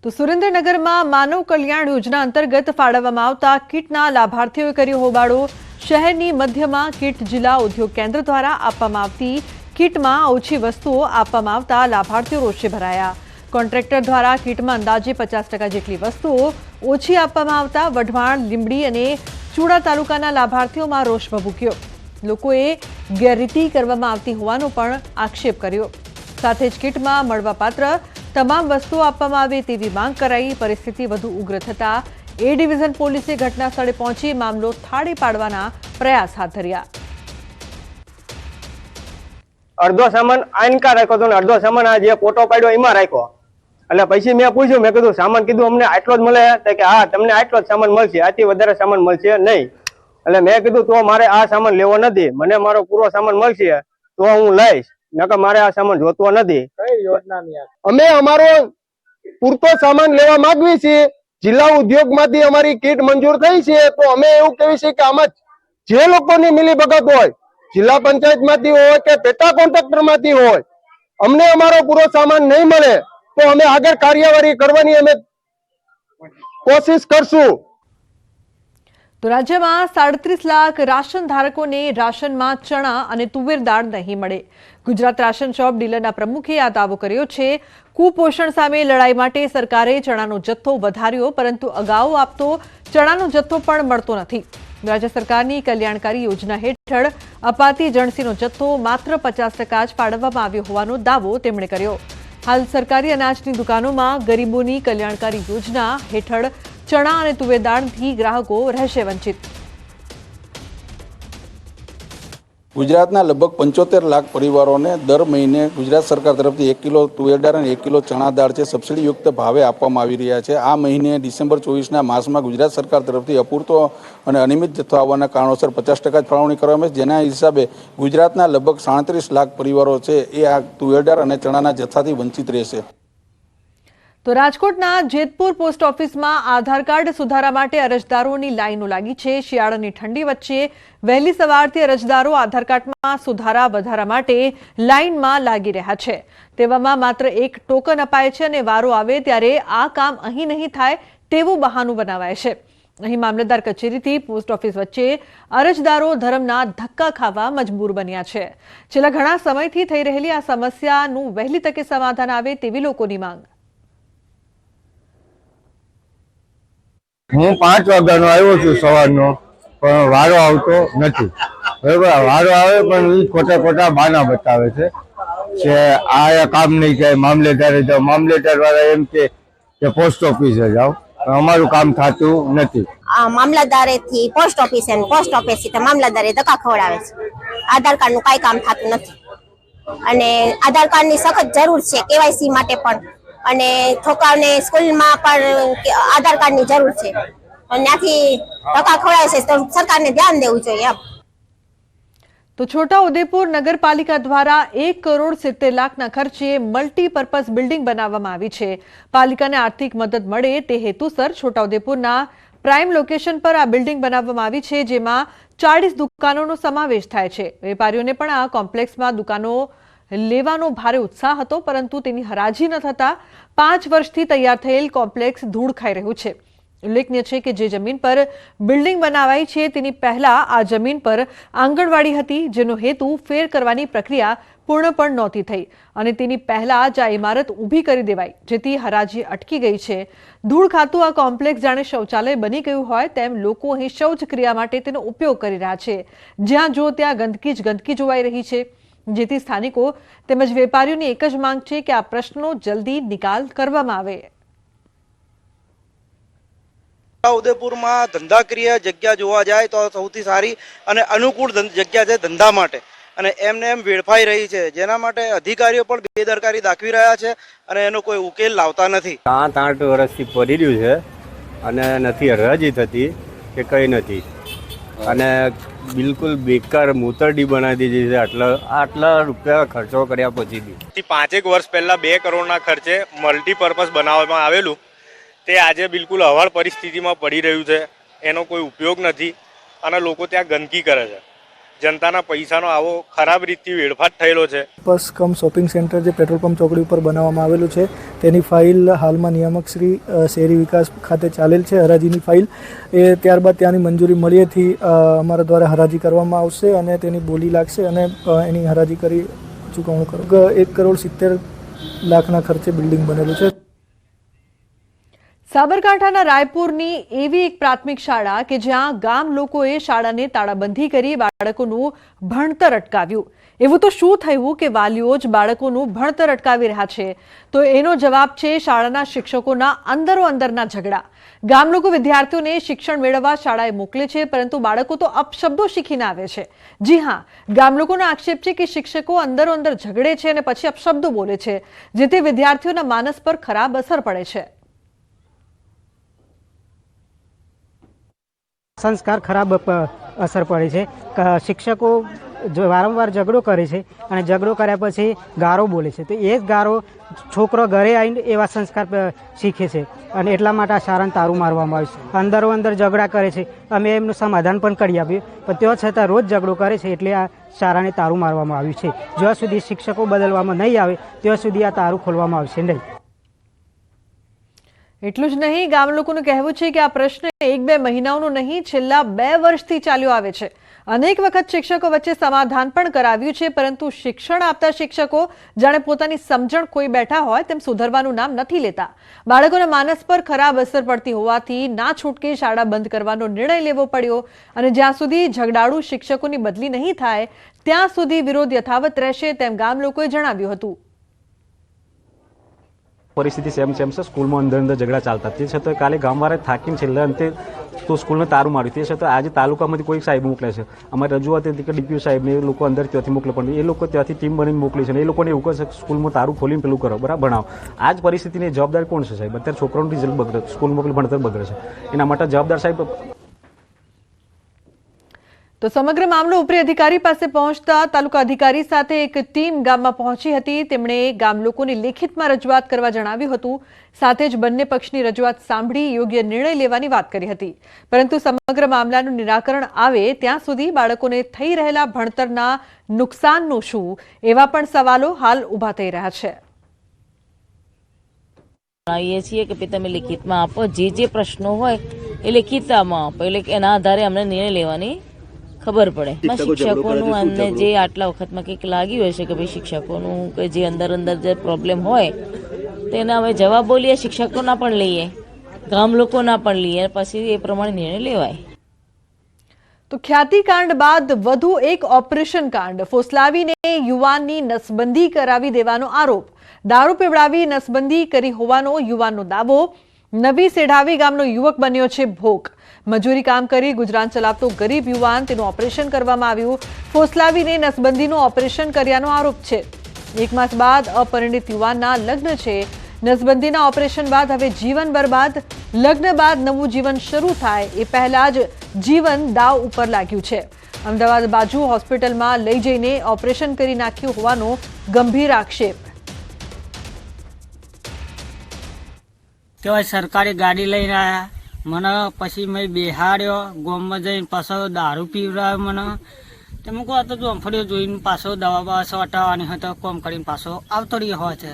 તો સુરેન્દ્રનગરમાં માનવ કલ્યાણ યોજના અંતર્ગત ફાળવવામાં આવતા કીટના લાભાર્થીઓએ કર્યો હોબાળો। શહેરની મધ્યમાં કીટ જિલ્લા ઉદ્યોગ કેન્દ્ર દ્વારા આપવામાં આવતી કીટમાં ઓછી વસ્તુઓ આપવામાં આવતા લાભાર્થીઓ રોષે ભરાયા। કોન્ટ્રાક્ટર દ્વારા કીટમાં અંદાજે 50% જેટલી વસ્તુઓ ઓછી આપવામાં આવતા વઢવાણ, લીંબડી અને ચૂડા તાલુકાના લાભાર્થીઓમાં રોષ ભભૂક્યો। લોકોએ ગેરરીતિ કરવામાં આવતી હોવાનો પણ આક્ષેપ કર્યો। સાથે જ કીટમાં મળવાપાત્ર તમામ વસ્તુઓ આપવામાં આવે તેવી માંગ કરાઈ। પરિસ્થિતિ વધુ ઉગ્ર થતા એ ડિવિઝન પોલીસે ઘટના સ્થળે પહોંચી મામલો થાળે પાડવાના પ્રયાસ હાથ ધર્યા। અડધો સામાન આનકા રાખ્યો હતો ને અડધો સામાન આ જે ફોટો પાડ્યો એમાં રાખ્યો। એટલે પછી મેં પૂછ્યું, મેં કીધું સામાન કીધું અમને આટલો જ મળે કે હા તમને આટલો જ સામાન મળશે, આથી વધારે સામાન મળશે નહીં। એટલે મેં કીધું તો મારે આ સામાન લેવો નથી, મને મારો પૂરો સામાન મળશે તો હું લઈશ, નકર મારે આ સામાન જોતો નથી। અમે અમારો પૂરતો સામાન લેવા માંગવી છીએ। જિલ્લા ઉદ્યોગમાંથી અમારી કીટ મંજૂર થઈ છે તો અમે એવું કહીએ છીએ કે આમાં જે લોકોની મિલીભગત હોય, જિલ્લા પંચાયતમાંથી હોય કે પેટા કોન્ટ્રાક્ટરમાંથી હોય, અમને અમારો પૂરો સામાન નહીં મળે તો અમે આગળ કાર્યવાહી કરવાની અમે કોશિશ કરશું। તો રાજ્યમાં 37 લાખ રાશન ધારકોને રાશનમાં ચણા અને તુવેર દાળ નહીં મળે। ગુજરાત રાશન શોપ ડીલરના પ્રમુખે આ દાવો કર્યો છે। કુપોષણ સામે લડાઈ માટે સરકારે ચણાનો જથ્થો વધાર્યો, પરંતુ અગાઉ આપતો ચણાનો જથ્થો પણ મળતો નથી। રાજ્ય સરકારની કલ્યાણકારી યોજના હેઠળ અપાતી જણસીનો જથ્થો માત્ર 50% જ ફાળવવામાં આવ્યો હોવાનો દાવો તેમણે કર્યો। હાલ સરકારી અનાજની દુકાનોમાં ગરીબોની કલ્યાણકારી યોજના હેઠળ ચણા અને તુવેર દાળથી ગ્રાહકો રહેશે વંચિત। ગુજરાતના લગભગ 75 લાખ પરિવારોને દર મહિને ગુજરાત સરકાર તરફથી 1 કિલો તુવેર દાળ અને 1 કિલો ચણા દાળ છે સબસિડીયુક્ત ભાવે આપવામાં આવી રહ્યા છે। આ મહિને ડિસેમ્બર 24ના માસમાં ગુજરાત સરકાર તરફથી અપૂરતો અને અનિયમિત જથ્થો આવવાના કારણોસર 50% જ ફાળવણી કરવામાં આવે છે, જેના હિસાબે ગુજરાતના લગભગ 37 લાખ પરિવારો છે એ આ તુવેર દાળ અને ચણાના જથ્થાથી વંચિત રહેશે। તો રાજકોટના જેતપુર પોસ્ટ ઓફિસમાં આધાર કાર્ડ સુધારા માટે અરજદારોની લાઈનો લાગી છે। શિયાળાની ઠંડી વચ્ચે વહેલી સવારથી અરજદારો આધાર કાર્ડમાં સુધારા વધારા માટે લાઈનમાં લાગી રહ્યા છે। તેવામાં માત્ર એક ટોકન અપાય છે અને વારો આવે ત્યારે આ કામ અહીં નહીં થાય તેવું બહાનું બનાવાય છે। અહીં મામલતદાર કચેરીથી પોસ્ટ ઓફિસ વચ્ચે અરજદારો ધરમના ધક્કા ખાવા મજબૂર બન્યા છે। છેલ્લા ઘણા સમયથી થઈ રહેલી આ સમસ્યાનું વહેલી તકે સમાધાન આવે તેવી લોકોની માંગ। હું 5 વાગ્યાનો આવ્યો છું સવારનો, પણ વારો આવતો નથી। બરાબર, વારો આવે પણ એ ખોટા બહાના બતાવે છે કે આ કામ નહીં થાય, મામલેદારે જાઓ, મામલેદાર વાળા એમ કે પોસ્ટ ઓફિસે જાઓ, અમારું કામ થતું નથી। મામલતદારેથી પોસ્ટ ઓફિસે, પોસ્ટ ઓફિસથી મામલતદારે ધક્કા ખવડાવે છે। આધાર કાર્ડનું કાંઈ કામ થતું નથી અને આધાર કાર્ડની સખત જરૂર છે કેવાયસી માટે પણ, અને છોકરાઓને સ્કૂલમાં પણ આધાર કાર્ડની જરૂર છે અને ત્યાંથી ધક્કા ખવડાવે છે તો સરકારને ધ્યાન દેવું જોઈએ એમ। તો છોટાઉદેપુર નગરપાલિકા દ્વારા 1 કરોડ 70 લાખના ખર્ચે મલ્ટીપર્પઝ બિલ્ડિંગ બનાવવામાં આવી છે। પાલિકાને આર્થિક મદદ મળે તે હેતુસર છોટાઉદેપુરના પ્રાઇમ લોકેશન પર આ બિલ્ડિંગ બનાવવામાં આવી છે, જેમાં 40 દુકાનોનો સમાવેશ થાય છે। વેપારીઓને પણ આ કોમ્પ્લેક્સમાં દુકાનો લેવાનો ભારે ઉત્સાહ હતો, પરંતુ તેની હરાજી ન થતા 5 વર્ષથી તૈયાર થયેલ કોમ્પ્લેક્સ ધૂળ ખાઈ રહ્યું છે। ઉલ્લેખનીય છે કે જે જમીન પર બિલ્ડિંગ બનાવાઈ છે તેની પહેલા આ જમીન પર આંગણવાડી હતી, જેનો હેતુ ફેર કરવાની પ્રક્રિયા પૂર્ણ પણ નહોતી થઈ અને તેની પહેલા જ આ ઇમારત ઊભી કરી દેવાઈ, જેથી હરાજી અટકી ગઈ છે। ધૂળ ખાતું આ કોમ્પ્લેક્સ જાણે શૌચાલય બની ગયું હોય તેમ લોકો અહીં શૌચ ક્રિયા માટે તેનો ઉપયોગ કરી રહ્યા છે। જ્યાં જો ત્યાં ગંદકી જ ગંદકી જોવાઈ રહી છે, જેથી સ્થાનિકો તેમજ વેપારીઓની એક જ માંગ છે કે આ પ્રશ્નો જલ્દી નિકાલ કરવામાં આવે। ઉદયપુરમાં ધંધાકીય જગ્યા જોવા જાય તો સૌથી સારી અને અનુકૂળ જગ્યા છે ધંધા માટે, અને એમને એમ વેડફાઈ રહી છે, જેના માટે અધિકારીઓ પણ બેદરકારી દાખવી રહ્યા છે અને એનો કોઈ ઉકેલ લાવતા નથી। 7-8 વર્ષથી પડી રહ્યું છે અને નથી હરાજી થતી કે કંઈ નથી, અને બિલકુલ બેકાર મૂતરડી બનાવી દીધી છે। આટલા રૂપિયા ખર્ચો કર્યા પછી બી 5 વર્ષ પહેલા 2 કરોડના ખર્ચે મલ્ટીપર્પઝ બનાવવામાં આવેલું તે આજે બિલકુલ હવાળ પરિસ્થિતિમાં પડી રહ્યું છે, એનો કોઈ ઉપયોગ નથી અને લોકો ત્યાં ગંદકી કરે છે, જનતાના પૈસાનો આવો ખરાબ રીતથી વેડફાટ થયેલો છે. બસ કમ શોપિંગ સેન્ટર જે પેટ્રોલ પંપ ચોકડી ઉપર બનાવવામાં આવેલું છે તેની ફાઇલ હાલમાં નિયામક શ્રી શહેરી વિકાસ ખાતે ચાલેલ છે, હરાજીની ફાઇલ. એ ત્યારબાદ ત્યાંની મંજૂરી મળ્યેથી અમારા દ્વારા હરાજી કરવામાં આવશે અને તેની બોલી લાગશે અને એની હરાજી કરી ચૂકવણું કરું. 1,70,00,000 ખર્ચે બિલ્ડિંગ બનેલું છે. સાબરકાંઠાના રાયપુરની એવી એક પ્રાથમિક શાળા કે જ્યાં ગામ લોકોએ શાળાને તાળાબંધી કરી બાળકોનું ભણતર અટકાવ્યું. એવું તો શું થયું કે વાલીઓ જ બાળકોનું ભણતર અટકાવી રહ્યા છે? તો એનો જવાબ છે શાળાના શિક્ષકોના અંદરોઅંદરના ઝઘડા. ગામ લોકો વિદ્યાર્થીઓને શિક્ષણ મેળવવા શાળાએ મોકલે છે, પરંતુ બાળકો તો અપશબ્દો શીખીને આવે છે. જી હા, ગામ લોકોનો આક્ષેપ છે કે શિક્ષકો અંદરોઅંદર ઝઘડે છે અને પછી અપશબ્દો બોલે છે, જેથી વિદ્યાર્થીઓના માનસ પર ખરાબ અસર પડે છે. સંસ્કાર ખરાબ અસર પડે છે. શિક્ષકો વારંવાર ઝઘડો કરે છે અને ઝઘડો કર્યા પછી ગારો બોલે છે, તો એ જ ગારો છોકરો ઘરે આવીને એવા સંસ્કાર શીખે છે અને એટલા માટે આ શાળાને તારું મારવામાં આવ્યું છે. અંદરો અંદર ઝઘડા કરે છે. અમે એમનું સમાધાન પણ કરી આપ્યું, પણ તેઓ છતાં રોજ ઝઘડો કરે છે, એટલે આ શાળાને તારું મારવામાં આવ્યું છે. જ્યાં સુધી શિક્ષકો બદલવામાં નહીં આવે ત્યાં સુધી આ તારું ખોલવામાં આવશે નહીં. એટલું જ નહીં, ગામ લોકોનું કહેવું છે કે આ પ્રશ્ન 1-2 મહિનાઓનો નહીં, છેલ્લા 2 વર્ષથી ચાલ્યો આવે છે. અનેક વખત શિક્ષકો વચ્ચે સમાધાન પણ કરાવ્યું છે, પરંતુ શિક્ષણ આપતા શિક્ષકો જાણે પોતાની સમજણ ખોઈ બેઠા હોય તેમ સુધરવાનું નામ નથી લેતા. બાળકોના માનસ પર ખરાબ અસર પડતી હોવાથી ના છૂટકે શાળા બંધ કરવાનો નિર્ણય લેવો પડ્યો અને જ્યાં સુધી ઝઘડાળુ શિક્ષકોની બદલી નહીં થાય ત્યાં સુધી વિરોધ યથાવત રહેશે તેમ ગામ લોકોએ જણાવ્યું હતું. પરિસ્થિતિ સેમ છે. સ્કૂલમાં અંદર ઝઘડા ચાલતા, તે છતાં કાલે ગામવાળા થાકીને છેલ્લા અંતે તો સ્કૂલને તારું માર્યું. તે છતાં આજે તાલુકામાંથી કોઈ સાહેબ મોકલે છે. અમારી રજૂઆત હતી કે ડીપીઓ સાહેબને એ લોકો અંદર ત્યાંથી મોકલે, પણ એ લોકો ત્યાંથી ટીમ બનીને મોકલી છે. એ લોકોને એવું કહે છે કે સ્કૂલમાં તારું ખોલીને પેલું કરો, બરાબર ભણાવો. આ જ પરિસ્થિતિની જવાબદાર કોણ છે સાહેબ? અત્યારે છોકરાનું રિઝલ્ટ બગડે, સ્કૂલ મોકલી ભણતર બગડે છે, એના માટે જવાબદાર સાહેબ. તો સમગ્ર મામલો ઉપરી અધિકારી પાસે પહોંચતા તાલુકા અધિકારી સાથે એક ટીમ ગામમાં પહોંચી હતી. તેમણે ગામ લોકોની લેખિતમાં રજૂઆત કરવા જણાવ્યું હતું. સાથે જ બંને પક્ષની રજૂઆત સાંભળી યોગ્ય નિર્ણય લેવાની વાત કરી હતી. પરંતુ સમગ્ર મામલાનું નિરાકરણ આવે ત્યાં સુધી બાળકોને થઈ રહેલા ભણતરના નુકસાનનું શું, એવા પણ સવાલો હાલ ઊભા થઈ રહ્યા છે. જણાવીએ છીએ કે તમે લેખિતમાં આપો, જે પ્રશ્નો હોય એ લેખિતમાં આપો, એટલે એના આધારે અમને નિર્ણય લેવાની ખબર પડે. શિક્ષકોનું અમને જે આટલા વખતમાં કંઈક લાગ્યું હશે કે ભાઈ શિક્ષકોનું કે જે અંદર જે પ્રોબ્લેમ હોય તેના હવે જવાબ બોલીએ, શિક્ષકોના પણ લઈએ, ગામ લોકોના પણ લઈએ, પછી એ પ્રમાણે નિર્ણય લેવાય. તો ખ્યાતિકાંડ બાદ વધુ એક ઓપરેશન કાંડ. ફોસલાવીને યુવાનની નસબંધી કરાવી દેવાનો આરોપ. દારૂ પીવડાવી નસબંધી કરી હોવાનો યુવાનનો દાવો. નવી સેઢાવી ગામનો યુવક બન્યો છે ભોગ. મજૂરી કામ કરી ગુજરાન ચલાવતો ગરીબ યુવાન, તેનું ઓપરેશન કરવામાં આવ્યું. ફોસલાવીને નસબંધીનું ઓપરેશન કર્યાનો આરોપ છે. 1 માસ બાદ અપરિણિત યુવાનના લગ્ન છે. નસબંધીના ઓપરેશન બાદ હવે જીવન બરબાદ. લગ્ન બાદ નવું જીવન શરૂ થાય એ પહેલા જ જીવન દાવ ઉપર લાગ્યું છે. અમદાવાદ બાજુ હોસ્પિટલમાં લઈ જઈને ઓપરેશન કરી નાખ્યું હોવાનો ગંભીર આક્ષેપ. કેવાય સરકારી ગાડી લઈને આવ્યા મને, પછી મેં બેહાડ્યો, ગોમમાં જઈને પાછો દારૂ પીવડાવ્યો મને. તમે કહો તો જોમફળીઓ જોઈને પાછો દવા બવા હટાવવાની હતો, કોમ કરીને પાછો આવતો રહ્યો હોય છે.